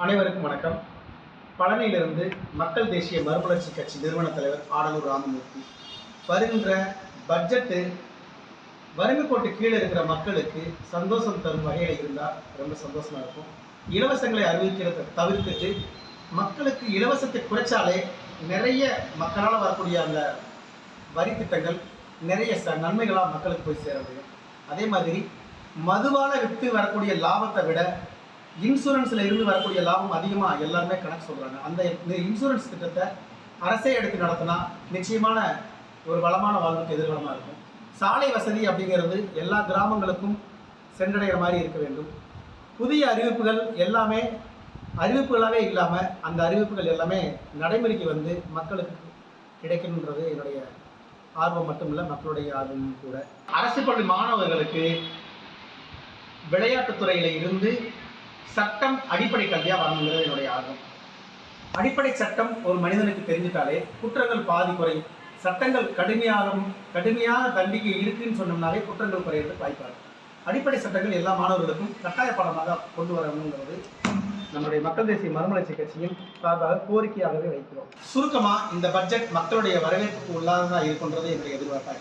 அனைவருக்கும் வணக்கம். பழனியிலிருந்து மக்கள் தேசிய மறுமலர்ச்சி கட்சி நிறுவன தலைவர் ஆடலூர் ராமமூர்த்தி. வருகின்ற பட்ஜெட்டு வறுமை கோட்டு கீழே இருக்கிற மக்களுக்கு சந்தோஷம் தரும் வகையில் இருந்தால் ரொம்ப சந்தோஷமாக இருக்கும். இலவசங்களை அறிவிக்கிறத தவிர்த்துட்டு மக்களுக்கு இலவசத்தை குறைச்சாலே நிறைய மக்களால் வரக்கூடிய அந்த வரி திட்டங்கள் நிறைய நன்மைகளாக மக்களுக்கு போய் சேர முடியும். அதே மாதிரி மதுவால் விற்று வரக்கூடிய லாபத்தை விட இன்சூரன்ஸில் இருந்து வரக்கூடிய லாபம் அதிகமாக எல்லாருமே கணக்கு சொல்கிறாங்க. அந்த இன்சூரன்ஸ் திட்டத்தை அரசே எடுத்து நடத்தினா நிச்சயமான ஒரு வளமான வாழ்வுக்கு எதிர்காலமாக இருக்கும். சாலை வசதி அப்படிங்கிறது எல்லா கிராமங்களுக்கும் சென்றடைகிற மாதிரி இருக்க வேண்டும். புதிய அறிவிப்புகள் எல்லாமே அறிவிப்புகளாகவே இல்லாமல் அந்த அறிவிப்புகள் எல்லாமே நடைமுறைக்கு வந்து மக்களுக்கு கிடைக்கணுன்றது என்னுடைய ஆர்வம் மட்டுமில்லை, மக்களுடைய ஆர்வமும் கூட. அரசு பள்ளி மாணவர்களுக்கு விளையாட்டுத்துறையில் இருந்து சட்டம் அடிப்படை கல்வியாக வரணுங்கிறது என்னுடைய ஆர்வம். அடிப்படை சட்டம் ஒரு மனிதனுக்கு தெரிஞ்சிட்டாலே குற்றங்கள் பாதி குறையும். சட்டங்கள் கடுமையாக தண்டிக்கை இருக்குன்னு சொன்னோம்னாலே குற்றங்கள் குறையிறதுக்கு வாய்ப்பாகும். அடிப்படை சட்டங்கள் எல்லா மாணவர்களுக்கும் கட்டாய பாடமாக கொண்டு வரணுங்கிறது நம்முடைய மக்கள் தேசிய மறுமலர்ச்சி கட்சியின் சார்பாக கோரிக்கையாகவே வைக்கிறோம். சுருக்கமாக இந்த பட்ஜெட் மக்களுடைய வரவேற்புக்கு உள்ளாததாக இருக்கின்றது என்னுடைய எதிர்பார்ப்பாக.